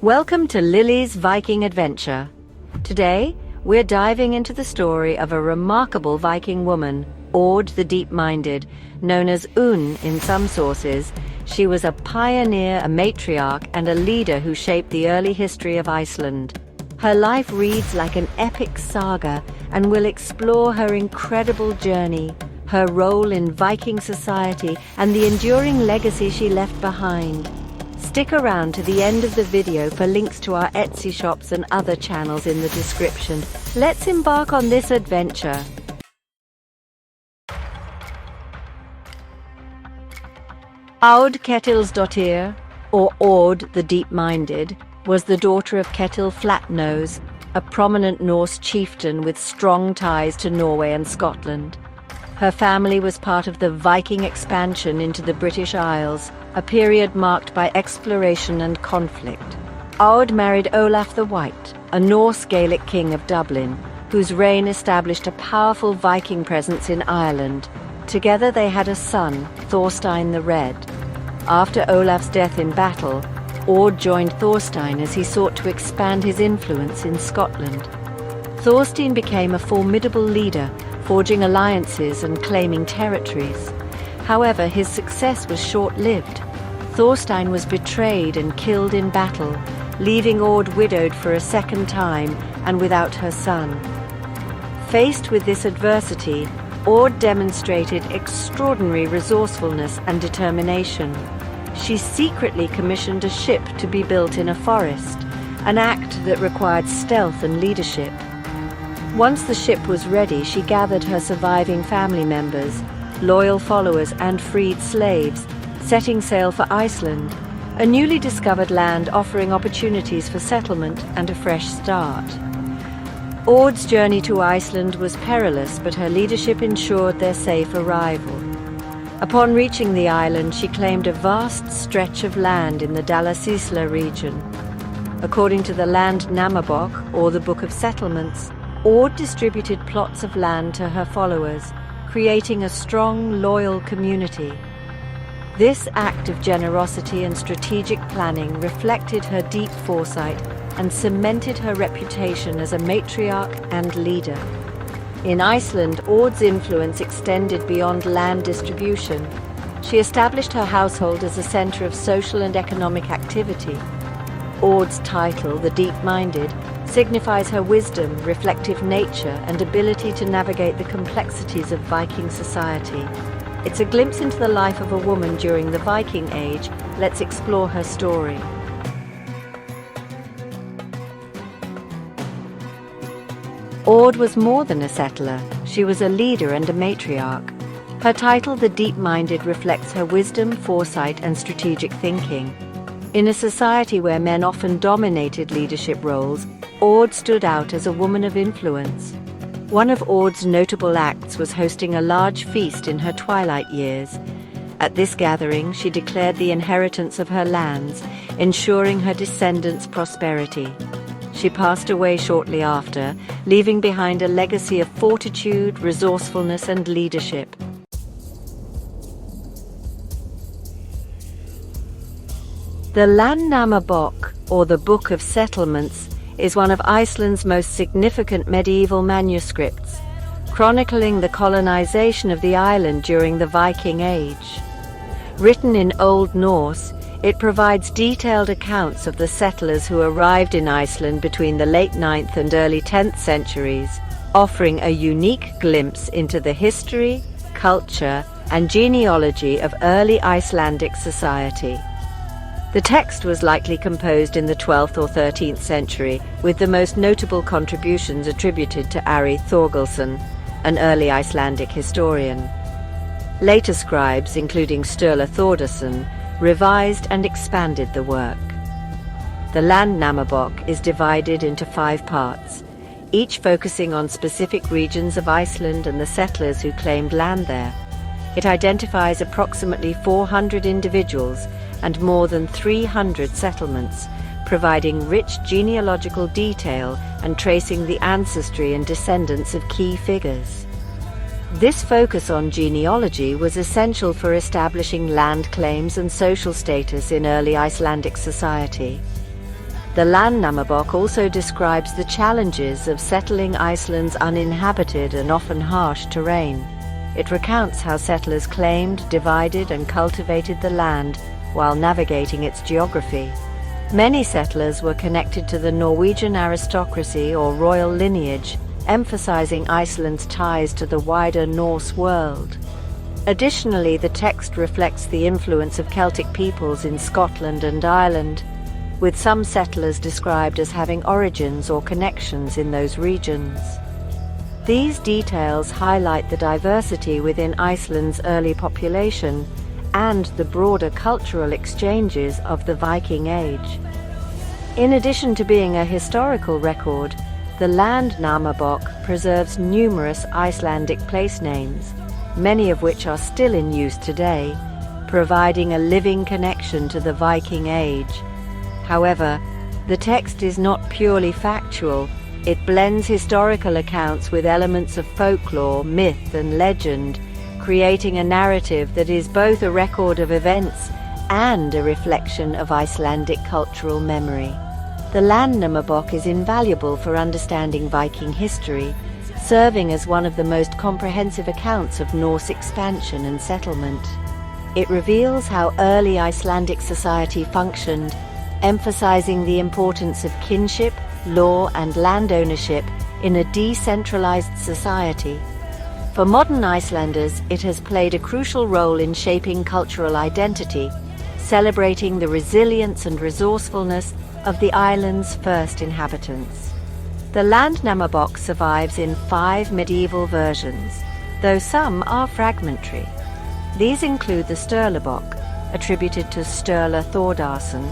Welcome to Lily's Viking Adventure. Today, we're diving into the story of a remarkable Viking woman, Aud the Deep-Minded, known as Un in some sources. She was a pioneer, a matriarch, and a leader who shaped the early history of Iceland. Her life reads like an epic saga, and we'll explore her incredible journey, her role in Viking society, and the enduring legacy she left behind. Stick around to the end of the video for links to our Etsy shops and other channels in the description. Let's embark on this adventure. Aud Ketilsdottir, or Aud the Deep-Minded, was the daughter of Ketil Flatnose, a prominent Norse chieftain with strong ties to Norway and Scotland. Her family was part of the Viking expansion into the British Isles, a period marked by exploration and conflict. Aud married Olaf the White, a Norse Gaelic king of Dublin, whose reign established a powerful Viking presence in Ireland. Together they had a son, Thorstein the Red. After Olaf's death in battle, Aud joined Thorstein as he sought to expand his influence in Scotland. Thorstein became a formidable leader, forging alliances and claiming territories. However, his success was short-lived. Thorstein was betrayed and killed in battle, leaving Aud widowed for a second time and without her son. Faced with this adversity, Aud demonstrated extraordinary resourcefulness and determination. She secretly commissioned a ship to be built in a forest, an act that required stealth and leadership. Once the ship was ready, she gathered her surviving family members, loyal followers and freed slaves, setting sail for Iceland, a newly discovered land offering opportunities for settlement and a fresh start. Aud's journey to Iceland was perilous, but her leadership ensured their safe arrival. Upon reaching the island, she claimed a vast stretch of land in the Dalasisla region. According to the Landnámabók, or the Book of Settlements, Aud distributed plots of land to her followers, creating a strong, loyal community. This act of generosity and strategic planning reflected her deep foresight and cemented her reputation as a matriarch and leader. In Iceland, Aud's influence extended beyond land distribution. She established her household as a center of social and economic activity. Aud's title, the Deep-Minded, signifies her wisdom, reflective nature, and ability to navigate the complexities of Viking society. It's a glimpse into the life of a woman during the Viking Age. Let's explore her story. Aud was more than a settler. She was a leader and a matriarch. Her title, the Deep-Minded, reflects her wisdom, foresight, and strategic thinking. In a society where men often dominated leadership roles, Aud stood out as a woman of influence. One of Aud's notable acts was hosting a large feast in her twilight years. At this gathering, she declared the inheritance of her lands, ensuring her descendants' prosperity. She passed away shortly after, leaving behind a legacy of fortitude, resourcefulness, and leadership. The Landnámabók, or the Book of Settlements, is one of Iceland's most significant medieval manuscripts, chronicling the colonization of the island during the Viking Age. Written in Old Norse, it provides detailed accounts of the settlers who arrived in Iceland between the late 9th and early 10th centuries, offering a unique glimpse into the history, culture, and genealogy of early Icelandic society. The text was likely composed in the 12th or 13th century, with the most notable contributions attributed to Ari Thorgilsson, an early Icelandic historian. Later scribes, including Sturla Thordarson, revised and expanded the work. The Landnámabók is divided into 5 parts, each focusing on specific regions of Iceland and the settlers who claimed land there. It identifies approximately 400 individuals and more than 300 settlements, providing rich genealogical detail and tracing the ancestry and descendants of key figures. This focus on genealogy was essential for establishing land claims and social status in early Icelandic society. The Landnámabók also describes the challenges of settling Iceland's uninhabited and often harsh terrain. It recounts how settlers claimed, divided, and cultivated the land while navigating its geography. Many settlers were connected to the Norwegian aristocracy or royal lineage, emphasizing Iceland's ties to the wider Norse world. Additionally, the text reflects the influence of Celtic peoples in Scotland and Ireland, with some settlers described as having origins or connections in those regions. These details highlight the diversity within Iceland's early population and the broader cultural exchanges of the Viking Age. In addition to being a historical record, the Landnámabók preserves numerous Icelandic place names, many of which are still in use today, providing a living connection to the Viking Age. However, the text is not purely factual. It blends historical accounts with elements of folklore, myth, and legend, creating a narrative that is both a record of events and a reflection of Icelandic cultural memory. The Landnámabók is invaluable for understanding Viking history, serving as one of the most comprehensive accounts of Norse expansion and settlement. It reveals how early Icelandic society functioned, emphasizing the importance of kinship, law, and land ownership in a decentralized society. For modern Icelanders, it has played a crucial role in shaping cultural identity, celebrating the resilience and resourcefulness of the island's first inhabitants. The Landnámabók survives in 5 medieval versions, though some are fragmentary. These include the Sturlabók, attributed to Sturla Thordarson,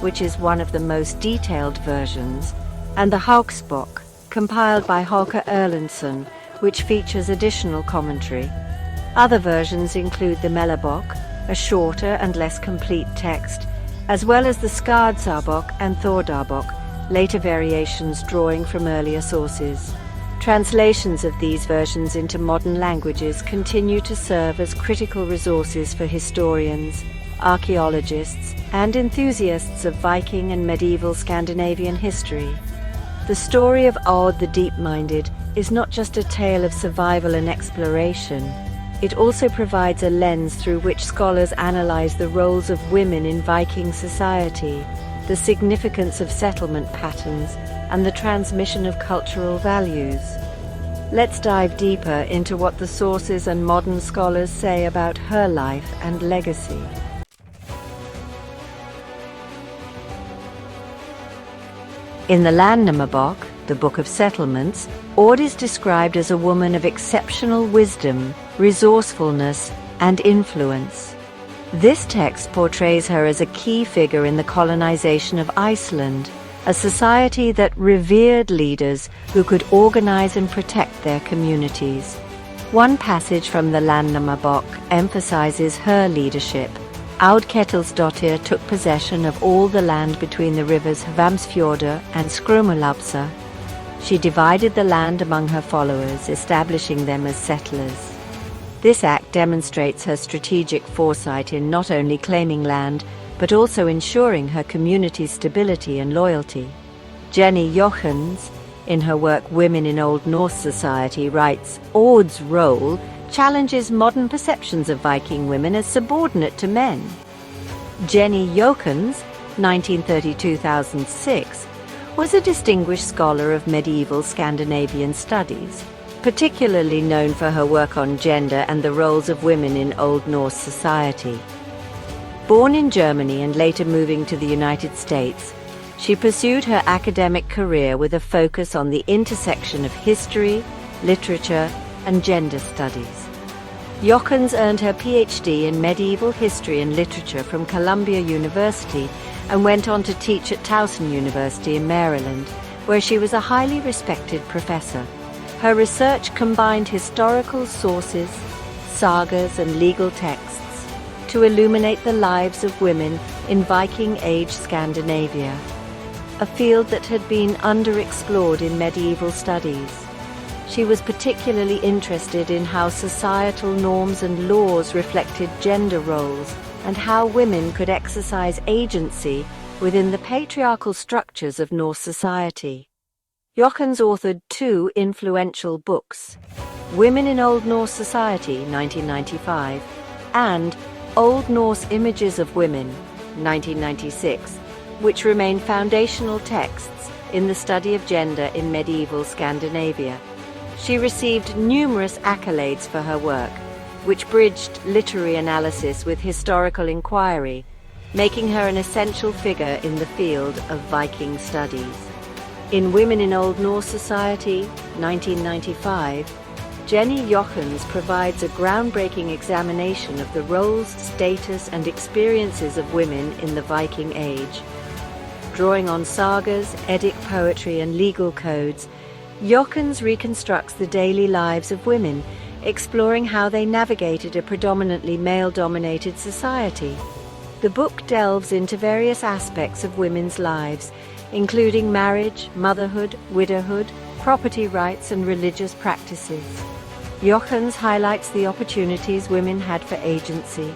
which is one of the most detailed versions, and the Hauksbók, compiled by Hákon Erlendsson, which features additional commentary. Other versions include the Mellabók, a shorter and less complete text, as well as the Skarðsabók and Þórðarbók, later variations drawing from earlier sources. Translations of these versions into modern languages continue to serve as critical resources for historians, archaeologists, and enthusiasts of Viking and medieval Scandinavian history. The story of Odd the Deep-Minded is not just a tale of survival and exploration. It also provides a lens through which scholars analyze the roles of women in Viking society, the significance of settlement patterns, and the transmission of cultural values. Let's dive deeper into what the sources and modern scholars say about her life and legacy. In the Landnámabók, the Book of Settlements, Odd is described as a woman of exceptional wisdom, resourcefulness, and influence. This text portrays her as a key figure in the colonization of Iceland, a society that revered leaders who could organize and protect their communities. One passage from the Landnámabók emphasizes her leadership. Audketilsdottir took possession of all the land between the rivers Hvamsfjordur and Skrumulabsa. She divided the land among her followers, establishing them as settlers. This act demonstrates her strategic foresight in not only claiming land, but also ensuring her community's stability and loyalty. Jenny Jochens, in her work Women in Old Norse Society, writes, Odd's role challenges modern perceptions of Viking women as subordinate to men. Jenny Jochens, 1932-2006, was a distinguished scholar of medieval Scandinavian studies, particularly known for her work on gender and the roles of women in Old Norse society. Born in Germany and later moving to the United States, she pursued her academic career with a focus on the intersection of history, literature, and gender studies. Jochens earned her PhD in medieval history and literature from Columbia University and went on to teach at Towson University in Maryland, where she was a highly respected professor. Her research combined historical sources, sagas, and legal texts to illuminate the lives of women in Viking Age Scandinavia, a field that had been underexplored in medieval studies. She was particularly interested in how societal norms and laws reflected gender roles and how women could exercise agency within the patriarchal structures of Norse society. Jochens authored 2 influential books, Women in Old Norse Society, 1995, and Old Norse Images of Women, 1996, which remain foundational texts in the study of gender in medieval Scandinavia. She received numerous accolades for her work, which bridged literary analysis with historical inquiry, making her an essential figure in the field of Viking studies. In Women in Old Norse Society, 1995, Jenny Jochens provides a groundbreaking examination of the roles, status, and experiences of women in the Viking Age. Drawing on sagas, Eddic poetry, and legal codes, Jochens reconstructs the daily lives of women, exploring how they navigated a predominantly male-dominated society. The book delves into various aspects of women's lives, including marriage, motherhood, widowhood, property rights, and religious practices. Jochens highlights the opportunities women had for agency,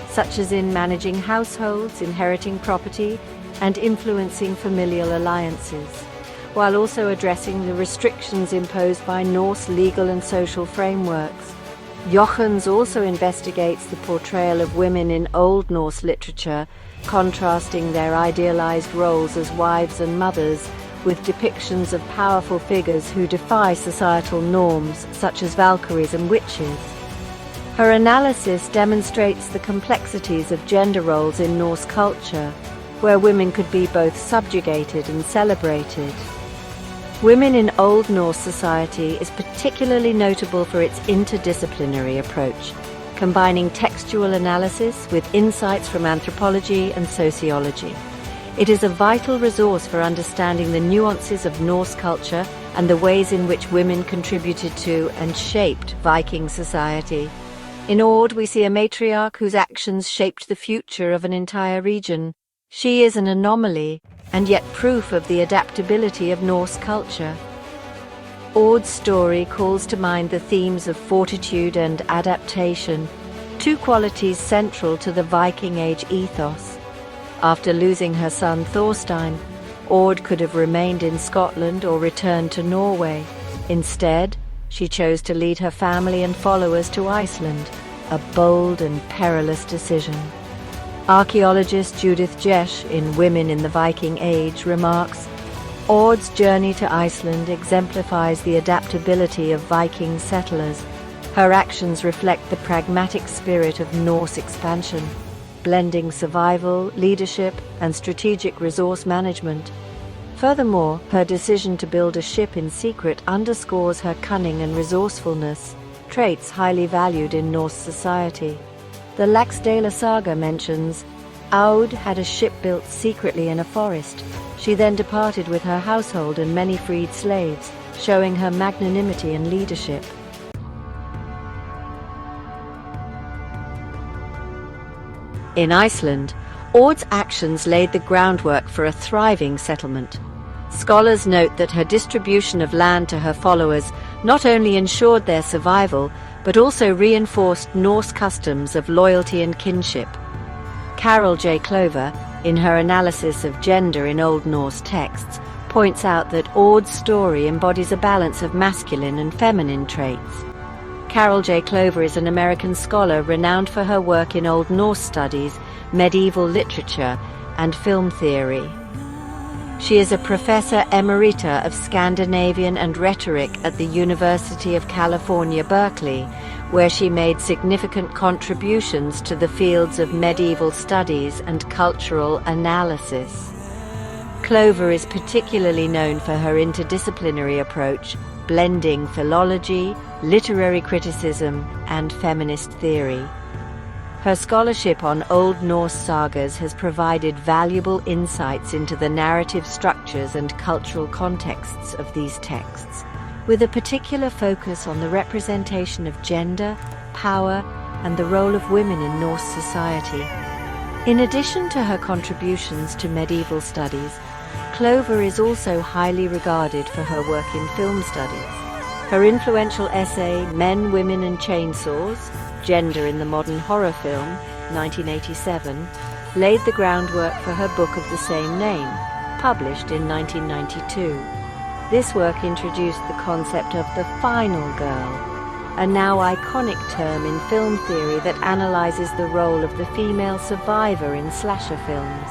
such as in managing households, inheriting property, and influencing familial alliances, while also addressing the restrictions imposed by Norse legal and social frameworks. Jochens also investigates the portrayal of women in Old Norse literature, contrasting their idealized roles as wives and mothers with depictions of powerful figures who defy societal norms, such as Valkyries and witches. Her analysis demonstrates the complexities of gender roles in Norse culture, where women could be both subjugated and celebrated. Women in Old Norse society is particularly notable for its interdisciplinary approach, combining textual analysis with insights from anthropology and sociology. It is a vital resource for understanding the nuances of Norse culture and the ways in which women contributed to and shaped Viking society. In Ord, we see a matriarch whose actions shaped the future of an entire region. She is an anomaly, and yet proof of the adaptability of Norse culture. Ord's story calls to mind the themes of fortitude and adaptation, 2 qualities central to the Viking Age ethos. After losing her son Thorstein, Ord could have remained in Scotland or returned to Norway. Instead, she chose to lead her family and followers to Iceland, a bold and perilous decision. Archaeologist Judith Jesch in Women in the Viking Age remarks, Ord's journey to Iceland exemplifies the adaptability of Viking settlers. Her actions reflect the pragmatic spirit of Norse expansion, blending survival, leadership, and strategic resource management. Furthermore, her decision to build a ship in secret underscores her cunning and resourcefulness, traits highly valued in Norse society. The Laxdæla Saga mentions, Aud had a ship built secretly in a forest. She then departed with her household and many freed slaves, showing her magnanimity and leadership. In Iceland, Ord's actions laid the groundwork for a thriving settlement. Scholars note that her distribution of land to her followers not only ensured their survival, but also reinforced Norse customs of loyalty and kinship. Carol J. Clover, in her analysis of gender in Old Norse texts, points out that Ord's story embodies a balance of masculine and feminine traits. Carol J. Clover is an American scholar renowned for her work in Old Norse studies, medieval literature, and film theory. She is a professor emerita of Scandinavian and rhetoric at the University of California, Berkeley, where she made significant contributions to the fields of medieval studies and cultural analysis. Clover is particularly known for her interdisciplinary approach, blending philology, literary criticism, and feminist theory. Her scholarship on Old Norse sagas has provided valuable insights into the narrative structures and cultural contexts of these texts, with a particular focus on the representation of gender, power, and the role of women in Norse society. In addition to her contributions to medieval studies, Clover is also highly regarded for her work in film studies. Her influential essay, Men, Women and Chainsaws, Gender in the Modern Horror Film, 1987, laid the groundwork for her book of the same name, published in 1992. This work introduced the concept of the final girl, a now iconic term in film theory that analyzes the role of the female survivor in slasher films.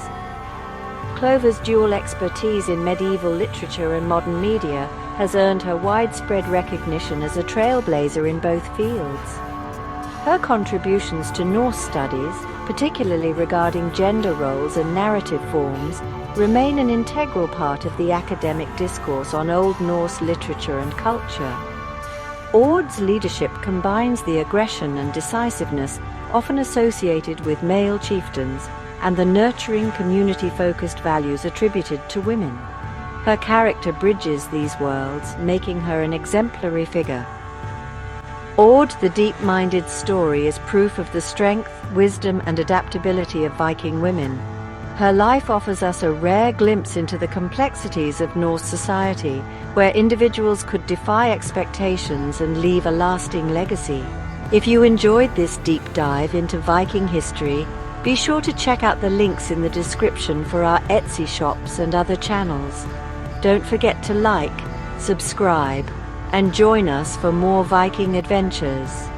Clover's dual expertise in medieval literature and modern media has earned her widespread recognition as a trailblazer in both fields. Her contributions to Norse studies, particularly regarding gender roles and narrative forms, remain an integral part of the academic discourse on Old Norse literature and culture. Ord's leadership combines the aggression and decisiveness often associated with male chieftains and the nurturing, community-focused values attributed to women. Her character bridges these worlds, making her an exemplary figure. Ord the Deep-Minded story is proof of the strength, wisdom, and adaptability of Viking women. Her life offers us a rare glimpse into the complexities of Norse society, where individuals could defy expectations and leave a lasting legacy. If you enjoyed this deep dive into Viking history, be sure to check out the links in the description for our Etsy shops and other channels. Don't forget to like, subscribe, and join us for more Viking adventures.